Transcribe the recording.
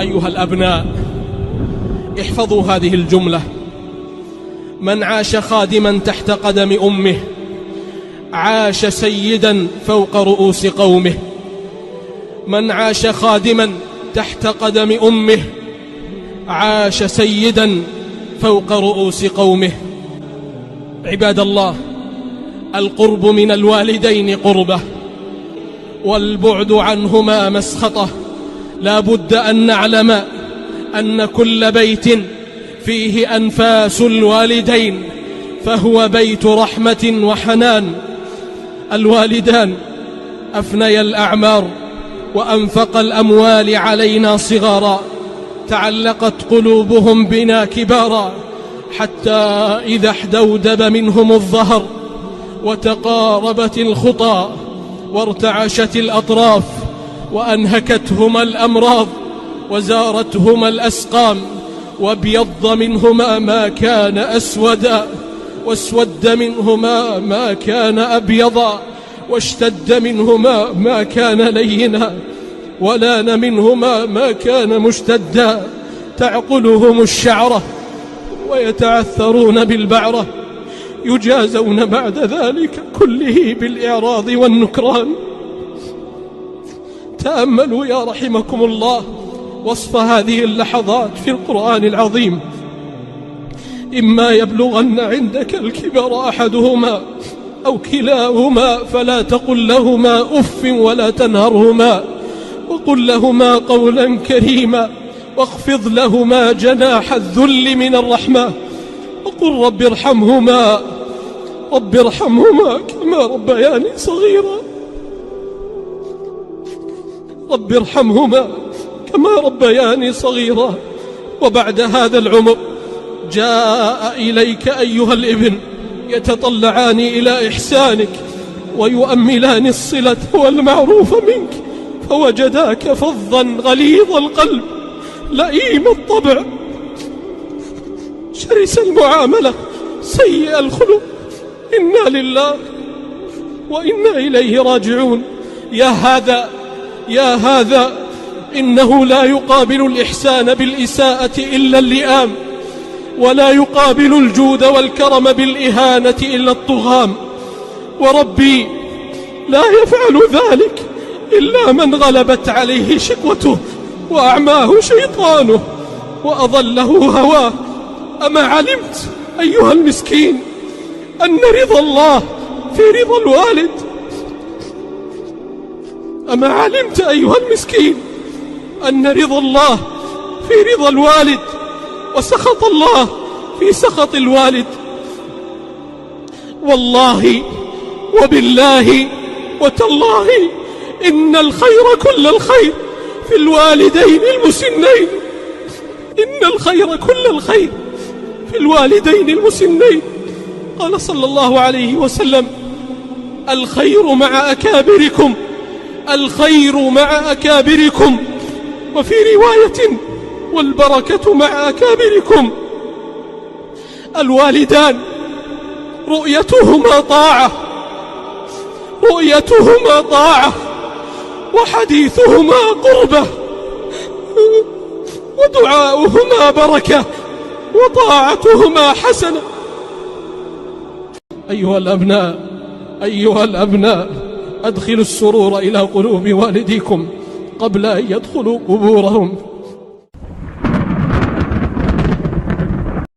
أيها الأبناء، احفظوا هذه الجملة: من عاش خادما تحت قدم أمه عاش سيدا فوق رؤوس قومه. من عاش خادما تحت قدم أمه عاش سيدا فوق رؤوس قومه. عباد الله، القرب من الوالدين قربة، والبعد عنهما مسخطة. لا بد أن نعلم أن كل بيت فيه أنفاس الوالدين فهو بيت رحمة وحنان. الوالدان أفنيا الأعمار وأنفق الأموال علينا صغارا، تعلقت قلوبهم بنا كبارا، حتى إذا احدودب منهم الظهر وتقاربت الخطى وارتعشت الأطراف وأنهكتهما الأمراض وزارتهما الأسقام وابيض منهما ما كان أسودا واسود منهما ما كان أبيضا واشتد منهما ما كان لينا ولان منهما ما كان مشتدا، تعقلهم الشعرة ويتعثرون بالبعرة، يجازون بعد ذلك كله بالإعراض والنكران. تأملوا يا رحمكم الله وصف هذه اللحظات في القرآن العظيم: إما يبلغن عندك الكبر أحدهما أو كلاهما فلا تقل لهما أف ولا تنهرهما وقل لهما قولا كريما واخفض لهما جناح الذل من الرحمة وقل رب ارحمهما كما ربياني صغيرا. رب ارحمهما كما ربياني صغيرا. وبعد هذا العمر جاء إليك أيها الابن يتطلعان إلى إحسانك ويؤملان الصلة والمعروف منك، فوجداك فظا غليظ القلب لئيم الطبع شرس المعاملة سيء الخلق. إنا لله وإنا إليه راجعون. يا هذا إنه لا يقابل الإحسان بالإساءة إلا اللئام، ولا يقابل الجود والكرم بالإهانة إلا الطغام. وربي لا يفعل ذلك إلا من غلبت عليه شقوته وأعماه شيطانه وأضله هواه. أما علمت أيها المسكين أن رضا الله في رضا الوالد؟ أما علمت أيها المسكين أن رضا الله في رضا الوالد وسخط الله في سخط الوالد؟ والله وبالله وتالله إن الخير كل الخير في الوالدين المسنين. إن الخير كل الخير في الوالدين المسنين. قال صلى الله عليه وسلم: الخير مع أكابركم، الخير مع أكابركم. وفي رواية: والبركة مع أكابركم. الوالدان رؤيتهما طاعة وحديثهما قربة ودعاؤهما بركة وطاعتهما حسنة. أيها الأبناء، أدخلوا السرور إلى قلوب والديكم قبل أن يدخلوا قبورهم.